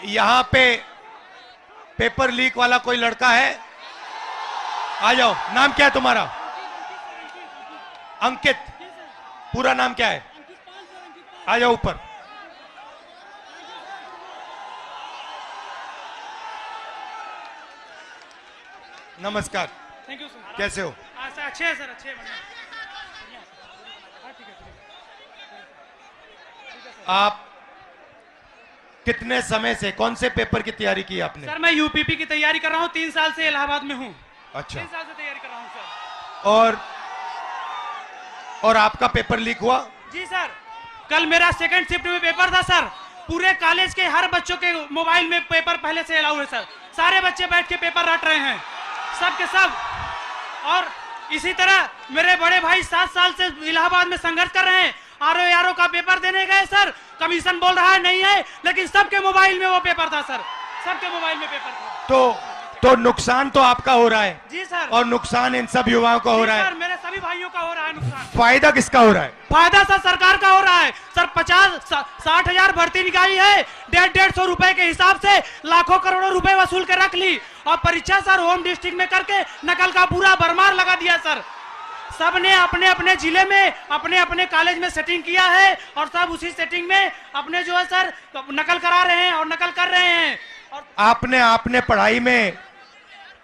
यहाँ पे paper leak वाला कोई लड़का है? आ जाओ। नाम क्या है तुम्हारा? अंकित। पूरा नाम क्या है? आ जाओ ऊपर। नमस्कार। Thank you sir. कैसे हो? अच्छे हैं सर, अच्छे हैं। आप कितने समय से कौन से पेपर की तैयारी की आपने? सर मैं यूपीपी की तैयारी कर रहा हूँ, 3 साल से इलाहाबाद में हूँ। अच्छा। 3 साल से तैयारी कर रहा हूँ सर। और आपका पेपर लीक हुआ? जी सर, कल मेरा सेकंड शिफ्ट में पेपर था सर। पूरे कॉलेज के हर बच्चों के मोबाइल में पेपर पहले से अलाउ है सर। सारे बच्चे बैठ के पेपर रट रहे हैं, सब के सब। और इसी तरह मेरे बड़े भाई 7 साल से इलाहाबाद में संघर्ष कर रहे हैं। आरओ का पेपर देने गए सर, कमीशन बोल रहा है नहीं है, लेकिन सबके मोबाइल में वो पेपर था सर, सबके मोबाइल में पेपर था। तो नुकसान तो आपका हो रहा है। जी सर। और नुकसान इन सब युवाओं का हो रहा है। सर मेरे सभी भाइयों का हो रहा है नुकसान। फायदा किसका हो रहा है? फायदा सर सरकार का हो रहा है सर। 50-60 हजार भर्ती निकाली है, 150 रुपए के हिसाब से लाखों करोड़ों रुपए वसूल के रख ली। और परीक्षा सर होम डिस्ट्रिक्ट में करके नकल का पूरा भरमार लगा दिया सर। सबने अपने अपने जिले में अपने अपने कॉलेज में सेटिंग किया है और सब उसी सेटिंग में अपने जो है सर नकल करा रहे हैं और नकल कर रहे हैं। और आपने पढ़ाई में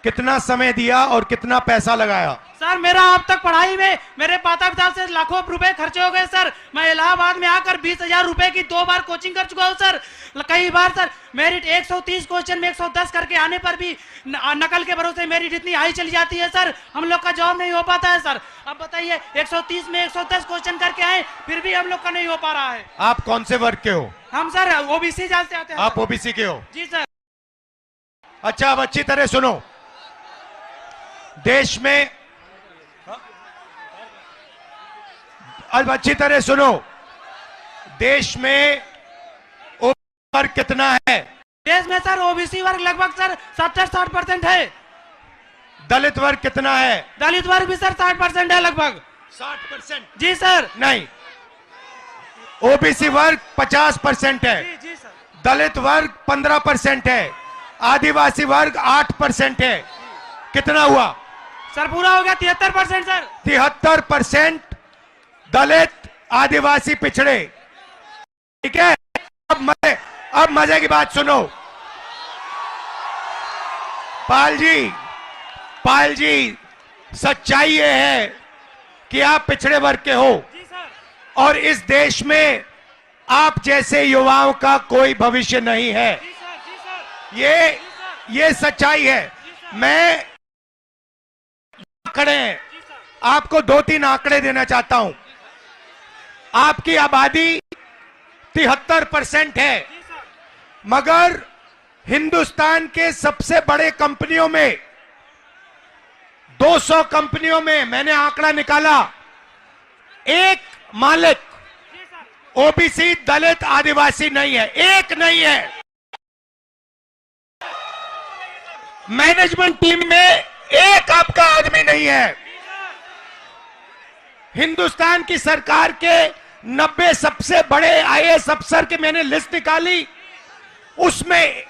कितना समय दिया और कितना पैसा लगाया? सर मेरा अब तक पढ़ाई में मेरे माता पिता से लाखों रुपए खर्चे हो गए सर। मैं इलाहाबाद में आकर 20,000 रुपए की 2 बार कोचिंग कर चुका हूँ सर। कई बार सर मेरिट 130 क्वेश्चन में 110 करके आने पर भी नकल के भरोसे मेरिट इतनी हाई चली जाती है सर, हम लोग का जॉब नहीं हो पाता है सर। अब बताइए 130 में 110 क्वेश्चन करके आए, फिर भी हम लोग का नहीं हो पा रहा है। आप कौन से वर्ग के हो? हम सर ओबीसी जात से आते हैं। आप ओबीसी के हो? जी सर। अच्छा, अब अच्छी तरह सुनो। देश में अब अच्छी तरह सुनो, देश में ओबीसी वर्ग कितना है? देश में सर ओबीसी वर्ग लगभग सर 70-60% है। दलित वर्ग कितना है? दलित वर्ग भी सर 60% है लगभग। 60%? जी सर। नहीं, ओबीसी वर्ग 50% है। जी सर। दलित वर्ग 15% है। आदिवासी वर्ग 8% है। कितना हुआ सर? पूरा हो गया 73% सर। 73% दलित आदिवासी पिछड़े। ठीक है, अब मजे की बात सुनो। पाल जी सच्चाई ये है कि आप पिछड़े वर्ग के हो। जी सर। और इस देश में आप जैसे युवाओं का कोई भविष्य नहीं है। जी सर, जी सर। ये सच्चाई है। मैं खड़े हैं, आपको 2-3 आंकड़े देना चाहता हूं। आपकी आबादी 73% है, मगर हिंदुस्तान के सबसे बड़े कंपनियों में 200 कंपनियों में मैंने आंकड़ा निकाला, एक मालिक ओबीसी दलित आदिवासी नहीं है, एक नहीं है। मैनेजमेंट टीम में एक आपका आदमी नहीं है। हिंदुस्तान की सरकार के 90 सबसे बड़े आईएएस अफसर की मैंने लिस्ट निकाली, उसमें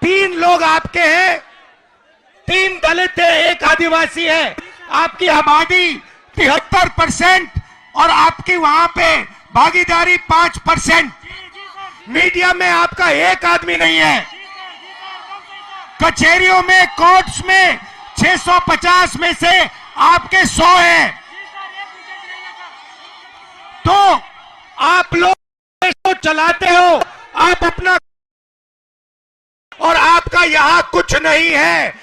3 लोग आपके हैं, 3 दलित है, एक आदिवासी है। आपकी आबादी 73% और आपकी वहां पे भागीदारी 5%। मीडिया में आपका एक आदमी नहीं है। कचहरियों में, कोर्ट्स में 650 में से आपके 100 हैं। तो आप लोग देश को चलाते हो, आप अपना, और आपका यहां कुछ नहीं है।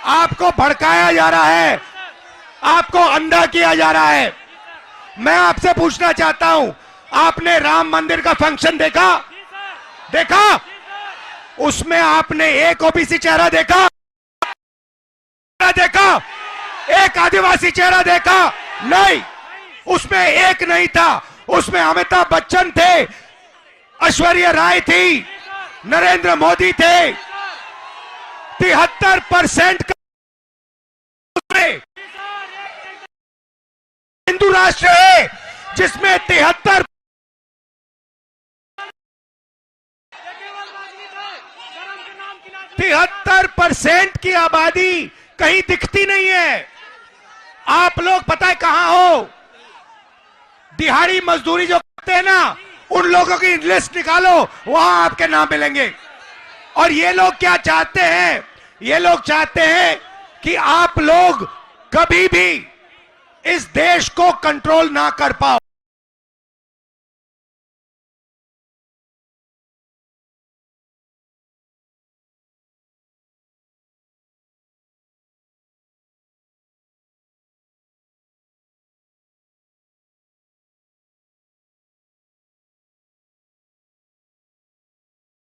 आपको भड़काया जा रहा है, आपको अंधा किया जा रहा है। मैं आपसे पूछना चाहता हूं, आपने राम मंदिर का फंक्शन देखा? उसमें आपने एक ओबीसी चेहरा देखा? एक आदिवासी चेहरा देखा? नहीं, उसमें एक नहीं था। उसमें अमिताभ बच्चन थे, ऐश्वर्या राय थी, नरेंद्र मोदी थे। 73% हिंदू राष्ट्र है जिसमें 73 73% की आबादी कहीं दिखती नहीं है। आप लोग पता है कहां हो? दिहाड़ी मजदूरी जो करते हैं ना, उन लोगों की लिस्ट निकालो, वहां आपके नाम मिलेंगे। और ये लोग क्या चाहते हैं? ये लोग चाहते हैं कि आप लोग कभी भी इस देश को कंट्रोल ना कर पाओ।